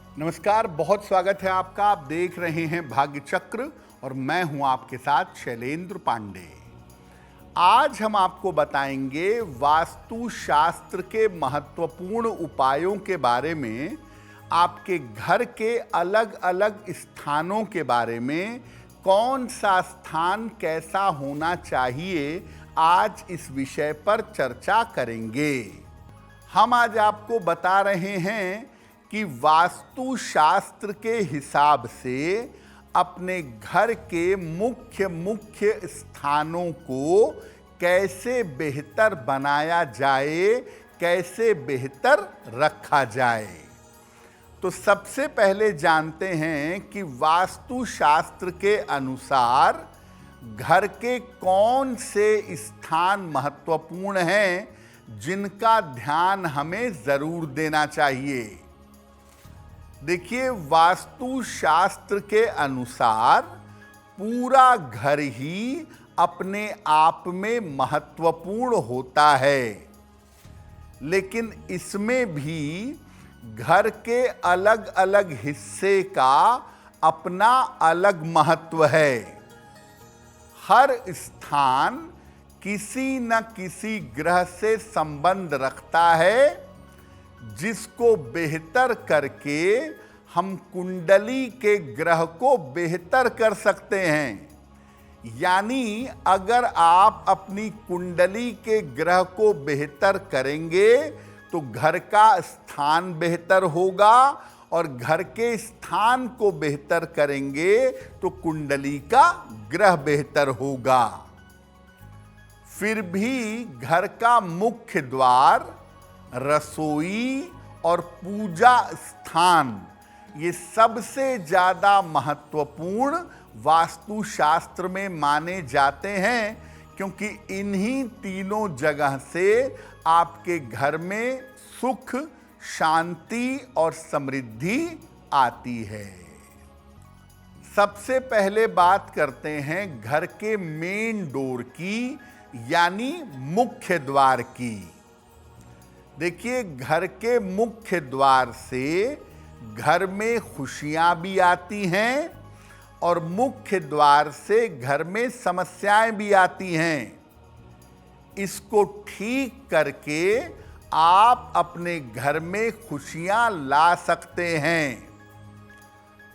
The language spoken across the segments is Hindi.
नमस्कार, बहुत स्वागत है आपका। आप देख रहे हैं भाग्य चक्र और मैं हूं आपके साथ शैलेंद्र पांडे। आज हम आपको बताएंगे वास्तु शास्त्र के महत्वपूर्ण उपायों के बारे में, आपके घर के अलग अलग स्थानों के बारे में, कौन सा स्थान कैसा होना चाहिए, आज इस विषय पर चर्चा करेंगे। हम आज आपको बता रहे हैं कि वास्तु शास्त्र के हिसाब से अपने घर के मुख्य स्थानों को कैसे बेहतर बनाया जाए, कैसे बेहतर रखा जाए। तो सबसे पहले जानते हैं कि वास्तु शास्त्र के अनुसार घर के कौन से स्थान महत्वपूर्ण हैं जिनका ध्यान हमें जरूर देना चाहिए। देखिए, वास्तु शास्त्र के अनुसार पूरा घर ही अपने आप में महत्वपूर्ण होता है, लेकिन इसमें भी घर के अलग अलग हिस्से का अपना अलग महत्व है। हर स्थान किसी न किसी ग्रह से संबंध रखता है, जिसको बेहतर करके हम कुंडली के ग्रह को बेहतर कर सकते हैं। यानी अगर आप अपनी कुंडली के ग्रह को बेहतर करेंगे तो घर का स्थान बेहतर होगा, और घर के स्थान को बेहतर करेंगे तो कुंडली का ग्रह बेहतर होगा। फिर भी घर का मुख्य द्वार, रसोई और पूजा स्थान ये सबसे ज़्यादा महत्वपूर्ण वास्तुशास्त्र में माने जाते हैं, क्योंकि इन्हीं तीनों जगह से आपके घर में सुख, शांति और समृद्धि आती है। सबसे पहले बात करते हैं घर के मेन डोर की, यानी मुख्य द्वार की। देखिए, घर के मुख्य द्वार से घर में खुशियां भी आती हैं और मुख्य द्वार से घर में समस्याएं भी आती हैं। इसको ठीक करके आप अपने घर में खुशियां ला सकते हैं।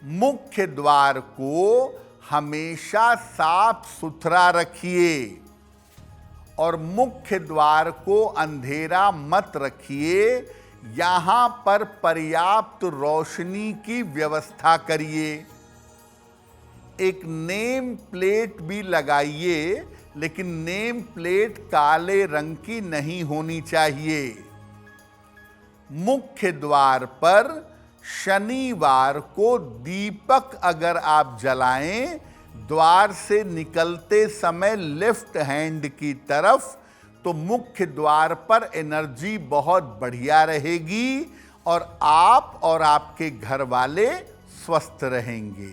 मुख्य द्वार को हमेशा साफ सुथरा रखिए और मुख्य द्वार को अंधेरा मत रखिए। यहाँ पर पर्याप्त रोशनी की व्यवस्था करिए। एक नेम प्लेट भी लगाइए, लेकिन नेम प्लेट काले रंग की नहीं होनी चाहिए। मुख्य द्वार पर शनिवार को दीपक अगर आप जलाएं, द्वार से निकलते समय लेफ्ट हैंड की तरफ, तो मुख्य द्वार पर एनर्जी बहुत बढ़िया रहेगी और आप और आपके घर वाले स्वस्थ रहेंगे।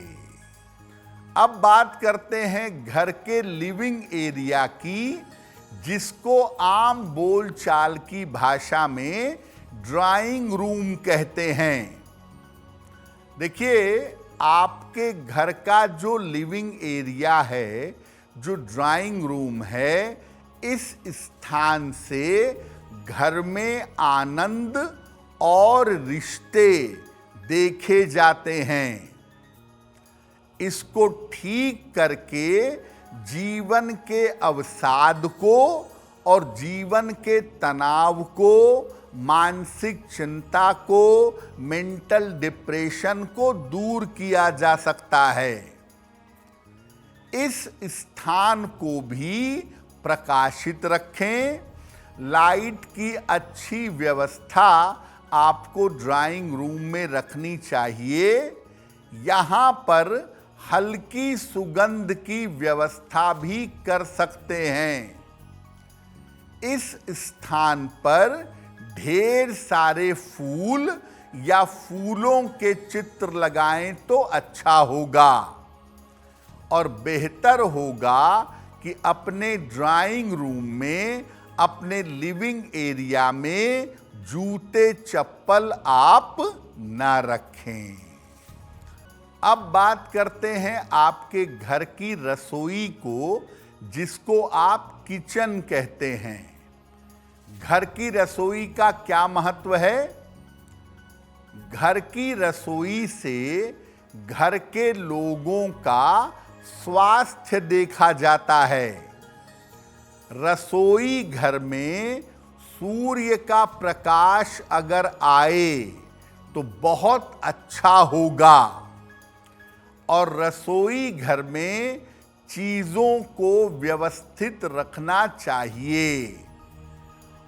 अब बात करते हैं घर के लिविंग एरिया की, जिसको आम बोलचाल की भाषा में ड्राइंग रूम कहते हैं। देखिए, आपके घर का जो लिविंग एरिया है, जो ड्राइंग रूम है, इस स्थान से घर में आनंद और रिश्ते देखे जाते हैं। इसको ठीक करके जीवन के अवसाद को और जीवन के तनाव को, मानसिक चिंता को, मेंटल डिप्रेशन को दूर किया जा सकता है। इस स्थान को भी प्रकाशित रखें। लाइट की अच्छी व्यवस्था आपको ड्राइंग रूम में रखनी चाहिए। यहाँ पर हल्की सुगंध की व्यवस्था भी कर सकते हैं। इस स्थान पर ढेर सारे फूल या फूलों के चित्र लगाएं तो अच्छा होगा, और बेहतर होगा कि अपने ड्राइंग रूम में, अपने लिविंग एरिया में जूते चप्पल आप ना रखें। अब बात करते हैं आपके घर की रसोई को, जिसको आप किचन कहते हैं। घर की रसोई का क्या महत्व है? घर की रसोई से घर के लोगों का स्वास्थ्य देखा जाता है। रसोई घर में सूर्य का प्रकाश अगर आए तो बहुत अच्छा होगा, और रसोई घर में चीज़ों को व्यवस्थित रखना चाहिए,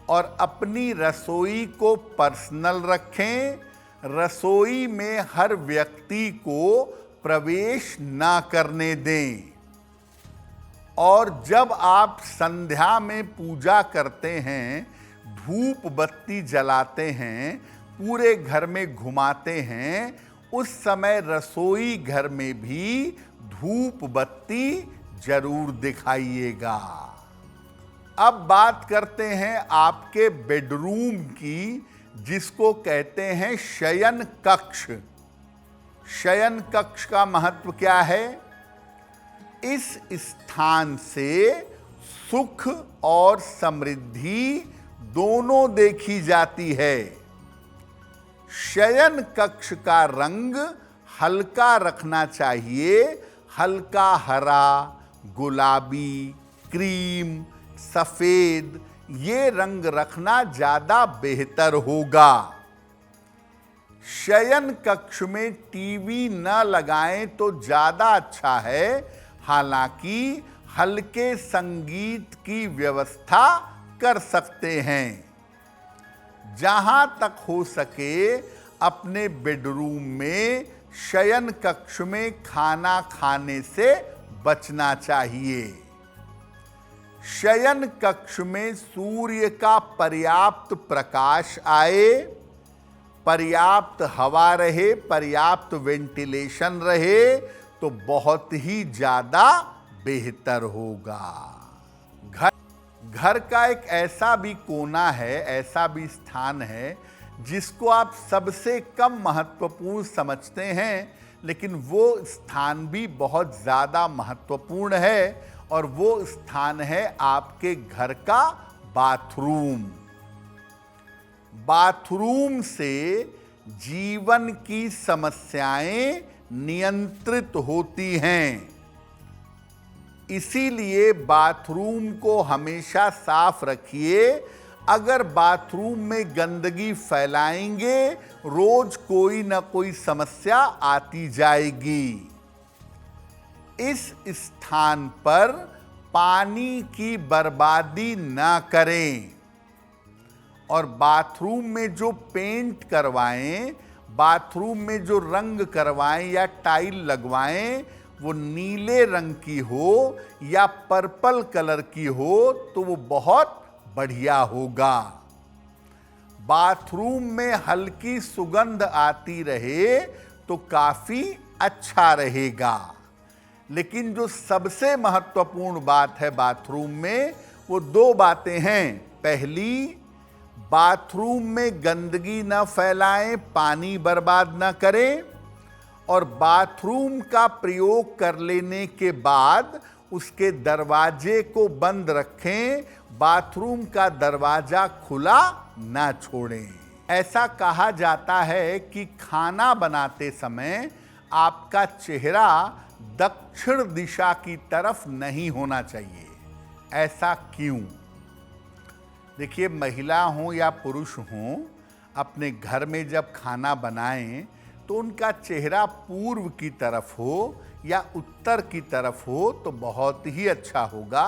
और अपनी रसोई को पर्सनल रखें। रसोई में हर व्यक्ति को प्रवेश ना करने दें। और जब आप संध्या में पूजा करते हैं, धूप बत्ती जलाते हैं, पूरे घर में घुमाते हैं, उस समय रसोई घर में भी धूप बत्ती जरूर दिखाइएगा। अब बात करते हैं आपके बेडरूम की, जिसको कहते हैं शयन कक्ष। शयन कक्ष का महत्व क्या है? इस स्थान से सुख और समृद्धि दोनों देखी जाती है। शयन कक्ष का रंग हल्का रखना चाहिए। हल्का हरा, गुलाबी, क्रीम, सफेद, ये रंग रखना ज्यादा बेहतर होगा। शयन कक्ष में टीवी न लगाएं तो ज्यादा अच्छा है। हालांकि हल्के संगीत की व्यवस्था कर सकते हैं। जहां तक हो सके अपने बेडरूम में शयन कक्ष में खाना खाने से बचना चाहिए। शयन कक्ष में सूर्य का पर्याप्त प्रकाश आए, पर्याप्त हवा रहे, पर्याप्त वेंटिलेशन रहे तो बहुत ही ज्यादा बेहतर होगा। घर का एक ऐसा भी कोना है, ऐसा भी स्थान है जिसको आप सबसे कम महत्वपूर्ण समझते हैं, लेकिन वो स्थान भी बहुत ज्यादा महत्वपूर्ण है, और वो स्थान है आपके घर का बाथरूम। बाथरूम से जीवन की समस्याएं नियंत्रित होती हैं। इसीलिए बाथरूम को हमेशा साफ रखिए। अगर बाथरूम में गंदगी फैलाएंगे, रोज कोई ना कोई समस्या आती जाएगी। इस स्थान पर पानी की बर्बादी ना करें, और बाथरूम में जो पेंट करवाएं, बाथरूम में जो रंग करवाएं या टाइल लगवाएं, वो नीले रंग की हो या पर्पल कलर की हो तो वो बहुत बढ़िया होगा। बाथरूम में हल्की सुगंध आती रहे तो काफी अच्छा रहेगा। लेकिन जो सबसे महत्वपूर्ण बात है बाथरूम में, वो दो बातें हैं। पहली, बाथरूम में गंदगी न फैलाएं, पानी बर्बाद न करें, और बाथरूम का प्रयोग कर लेने के बाद उसके दरवाजे को बंद रखें। बाथरूम का दरवाजा खुला ना छोड़ें। ऐसा कहा जाता है कि खाना बनाते समय आपका चेहरा दक्षिण दिशा की तरफ नहीं होना चाहिए। ऐसा क्यों? देखिए, महिला हो या पुरुष हो, अपने घर में जब खाना बनाएं तो उनका चेहरा पूर्व की तरफ हो या उत्तर की तरफ हो तो बहुत ही अच्छा होगा,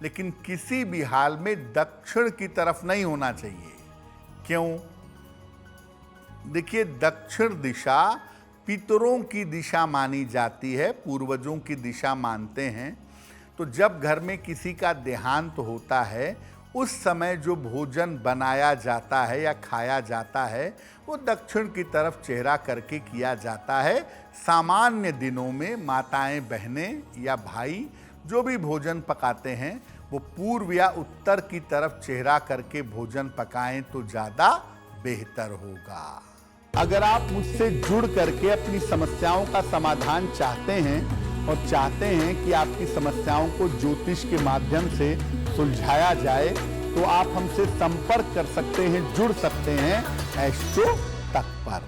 लेकिन किसी भी हाल में दक्षिण की तरफ नहीं होना चाहिए। क्यों? देखिए, दक्षिण दिशा पितरों की दिशा मानी जाती है, पूर्वजों की दिशा मानते हैं। तो जब घर में किसी का देहांत होता है, उस समय जो भोजन बनाया जाता है या खाया जाता है, वो दक्षिण की तरफ चेहरा करके किया जाता है। सामान्य दिनों में माताएं, बहनें या भाई जो भी भोजन पकाते हैं, वो पूर्व या उत्तर की तरफ चेहरा करके भोजन पकाएं तो ज़्यादा बेहतर होगा। अगर आप मुझसे जुड़ करके अपनी समस्याओं का समाधान चाहते हैं और चाहते हैं कि आपकी समस्याओं को ज्योतिष के माध्यम से सुलझाया जाए, तो आप हमसे संपर्क कर सकते हैं, जुड़ सकते हैं एस्ट्रो तक पर।